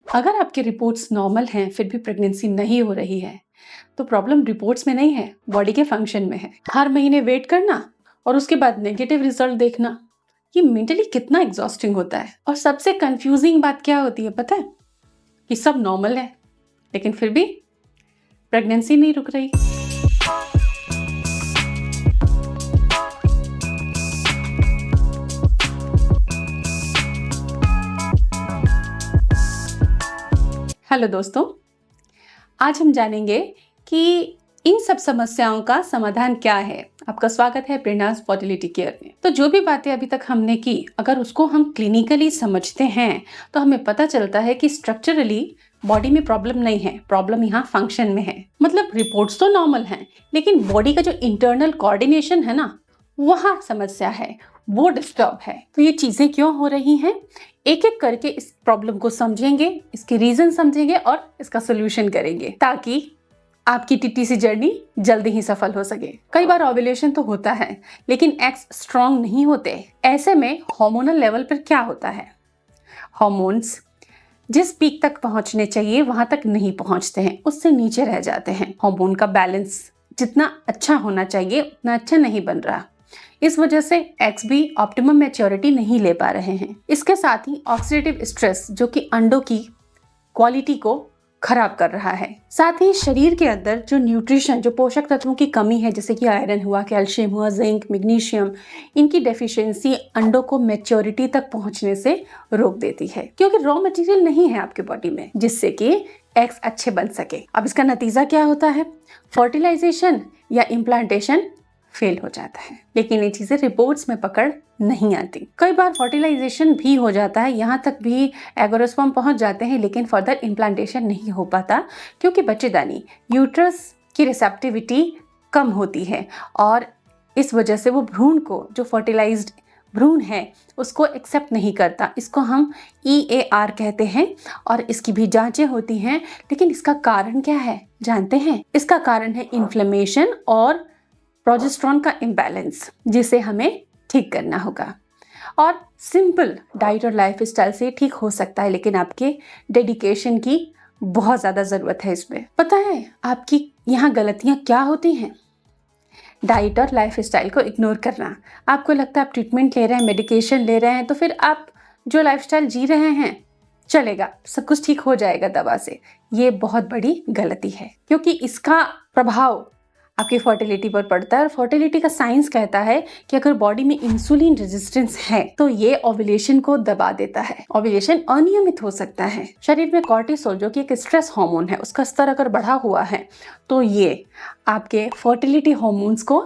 अगर आपकी reports normal हैं फिर भी प्रेगनेंसी नहीं हो रही है तो प्रॉब्लम रिपोर्ट्स में नहीं है, बॉडी के फंक्शन में है। हर महीने वेट करना और उसके बाद नेगेटिव रिजल्ट देखना, ये मेंटली कितना एग्जॉस्टिंग होता है। और सबसे कंफ्यूजिंग बात क्या होती है पता है? कि सब नॉर्मल है लेकिन फिर भी प्रेगनेंसी नहीं रुक रही। हेलो दोस्तों, आज हम जानेंगे कि इन सब समस्याओं का समाधान क्या है। आपका स्वागत है प्रेरणास फर्टिलिटी केयर में। तो जो भी बातें अभी तक हमने की, अगर उसको हम क्लिनिकली समझते हैं तो हमें पता चलता है कि स्ट्रक्चरली बॉडी में प्रॉब्लम नहीं है, प्रॉब्लम यहाँ फंक्शन में है। मतलब रिपोर्ट्स तो नॉर्मल हैं लेकिन बॉडी का जो इंटरनल कोऑर्डिनेशन है ना, वहाँ समस्या है, वो डिस्टर्ब है। तो ये चीजें क्यों हो रही हैं, एक एक करके इस प्रॉब्लम को समझेंगे, इसके रीजन समझेंगे और इसका सोल्यूशन करेंगे ताकि आपकी टीटीसी जर्नी जल्दी ही सफल हो सके। कई बार ओव्यूलेशन तो होता है लेकिन एग्स स्ट्रांग नहीं होते। ऐसे में हार्मोनल लेवल पर क्या होता है, हार्मोन्स जिस पीक तक पहुंचने चाहिए वहां तक नहीं पहुंचते हैं, उससे नीचे रह जाते हैं। हार्मोन का बैलेंस जितना अच्छा होना चाहिए उतना अच्छा नहीं बन रहा। इस वजह से एग्स भी ऑप्टिमम मैच्योरिटी नहीं ले पा रहे हैं। इसके साथ ही ऑक्सीडेटिव स्ट्रेस जो कि अंडों की क्वालिटी को खराब कर रहा है। साथ ही शरीर के अंदर जो न्यूट्रिशन, जो पोषक तत्वों की कमी है, जैसे कि आयरन हुआ, कैल्शियम हुआ, जिंक, मैग्नीशियम, इनकी डेफिशिएंसी अंडों को मैच्योरिटी तक पहुंचने से रोक देती है क्योंकि रॉ मटेरियल नहीं है आपके बॉडी में जिससे कि एग्स अच्छे बन सके। अब इसका नतीजा क्या होता है, फर्टिलाइजेशन या इम्प्लांटेशन फेल हो जाता है। लेकिन ये चीजें रिपोर्ट्स में पकड़ नहीं आती। कई बार फर्टिलाइजेशन भी हो जाता है, यहाँ तक भी एगोरोस्पर्म पहुंच जाते हैं लेकिन फर्दर इम्प्लांटेशन नहीं हो पाता क्योंकि बच्चेदानी यूट्रस की रिसेप्टिविटी कम होती है और इस वजह से वो भ्रूण को, जो फर्टिलाइज्ड भ्रूण है, उसको एक्सेप्ट नहीं करता। इसको हम EAR कहते हैं और इसकी भी जांचें होती हैं। लेकिन इसका कारण क्या है जानते हैं? इसका कारण है इन्फ्लेमेशन और प्रोजेस्टेरोन का इम्बैलेंस, जिसे हमें ठीक करना होगा। और सिंपल डाइट और लाइफस्टाइल से ठीक हो सकता है लेकिन आपके डेडिकेशन की बहुत ज़्यादा ज़रूरत है इसमें। पता है आपकी यहाँ गलतियाँ क्या होती हैं? डाइट और लाइफस्टाइल को इग्नोर करना। आपको लगता है आप ट्रीटमेंट ले रहे हैं, मेडिकेशन ले रहे हैं, तो फिर आप जो लाइफस्टाइल जी रहे हैं चलेगा, सब कुछ ठीक हो जाएगा दवा से। ये बहुत बड़ी गलती है क्योंकि इसका प्रभाव आपकी फर्टिलिटी पर पड़ता है। और फर्टिलिटी का साइंस कहता है कि अगर बॉडी में इंसुलिन रेजिस्टेंस है तो ये ओव्यूलेशन को दबा देता है, ओव्यूलेशन अनियमित हो सकता है। शरीर में कॉर्टिसोल जो कि एक स्ट्रेस हार्मोन है, उसका स्तर अगर बढ़ा हुआ है तो ये आपके फर्टिलिटी हार्मोन्स को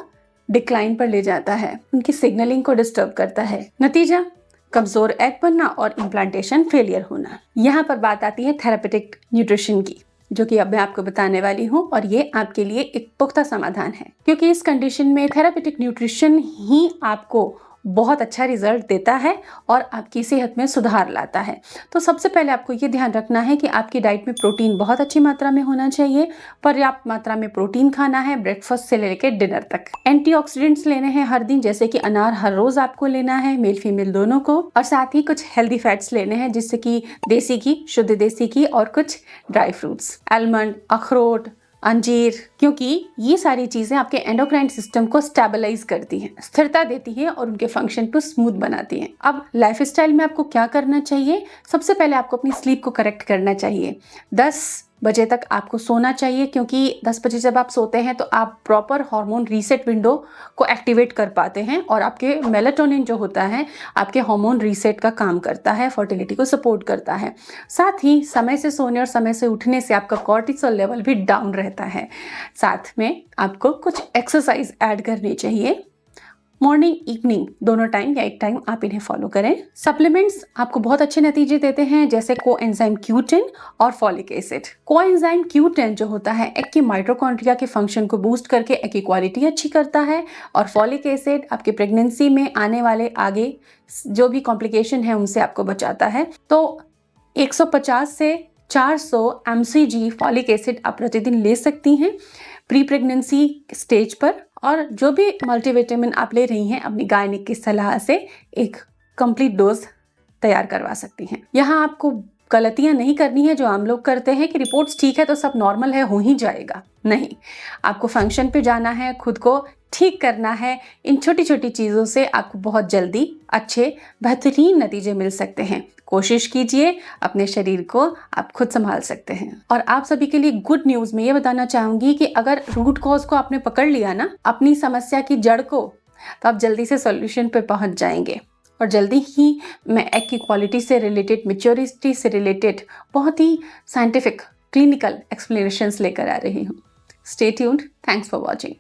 डिक्लाइन पर ले जाता है, उनकी सिग्नलिंग को डिस्टर्ब करता है। नतीजा कमजोर एग बनना और इम्प्लांटेशन फेलियर होना। यहाँ पर बात आती है थेरेपेटिक न्यूट्रिशन की, जो कि अब मैं आपको बताने वाली हूँ और ये आपके लिए एक पुख्ता समाधान है क्योंकि इस कंडीशन में थेरेपेटिक न्यूट्रिशन ही आपको बहुत अच्छा रिजल्ट देता है और आपकी सेहत में सुधार लाता है। तो सबसे पहले आपको ये ध्यान रखना है कि आपकी डाइट में प्रोटीन बहुत अच्छी मात्रा में होना चाहिए। पर्याप्त मात्रा में प्रोटीन खाना है, ब्रेकफास्ट से लेकर डिनर तक। एंटीऑक्सीडेंट्स लेने हैं हर दिन, जैसे कि अनार हर रोज आपको लेना है, मेल फीमेल दोनों को। और साथ ही कुछ हेल्दी फैट्स लेने हैं जिससे कि देसी घी, शुद्ध देसी घी और कुछ ड्राई फ्रूट्स, आलमंड, अखरोट, अंजीर, क्योंकि ये सारी चीजें आपके एंडोक्राइन सिस्टम को स्टेबलाइज करती हैं, स्थिरता देती हैं और उनके फंक्शन को स्मूथ बनाती हैं। अब लाइफस्टाइल में आपको क्या करना चाहिए? सबसे पहले आपको अपनी स्लीप को करेक्ट करना चाहिए। 10 बजे तक आपको सोना चाहिए क्योंकि 10 बजे जब आप सोते हैं तो आप प्रॉपर हार्मोन रीसेट विंडो को एक्टिवेट कर पाते हैं और आपके मेलाटोनिन जो होता है आपके हार्मोन रीसेट का काम करता है, फर्टिलिटी को सपोर्ट करता है। साथ ही समय से सोने और समय से उठने से आपका कॉर्टिसोल लेवल भी डाउन रहता है। साथ में आपको कुछ एक्सरसाइज ऐड करनी चाहिए, मॉर्निंग इवनिंग दोनों टाइम या एक टाइम आप इन्हें फॉलो करें। सप्लीमेंट्स आपको बहुत अच्छे नतीजे देते हैं जैसे कोएंजाइम Q10 और फॉलिक एसिड। कोएंजाइम Q10 जो होता है एग की माइटोकॉन्ड्रिया के फंक्शन को बूस्ट करके एग की क्वालिटी अच्छी करता है और फॉलिक एसिड आपके प्रेगनेंसी में आने वाले आगे जो भी कॉम्प्लिकेशन है उनसे आपको बचाता है। तो 150 से 400 mcg फॉलिक एसिड आप प्रतिदिन ले सकती हैं प्री प्रेगनेंसी स्टेज पर। और जो भी मल्टीविटामिन आप ले रही हैं अपनी गायनिक की सलाह से एक कंप्लीट डोज तैयार करवा सकती हैं। यहाँ आपको गलतियां नहीं करनी है जो आम लोग करते हैं कि रिपोर्ट्स ठीक है तो सब नॉर्मल है, हो ही जाएगा। नहीं, आपको फंक्शन पे जाना है, खुद को ठीक करना है। इन छोटी छोटी चीज़ों से आपको बहुत जल्दी अच्छे बेहतरीन नतीजे मिल सकते हैं। कोशिश कीजिए, अपने शरीर को आप खुद संभाल सकते हैं। और आप सभी के लिए गुड न्यूज़ मैं ये बताना चाहूँगी कि अगर रूट कॉज को आपने पकड़ लिया ना, अपनी समस्या की जड़ को, तो आप जल्दी से सॉल्यूशन पे पहुंच जाएंगे। और जल्दी ही मैं एग की क्वालिटी से रिलेटेड, मैच्योरिटी से रिलेटेड बहुत ही साइंटिफिक क्लिनिकल एक्सप्लेनेशंस लेकर आ रही हूँ। Stay tuned. Thanks for watching.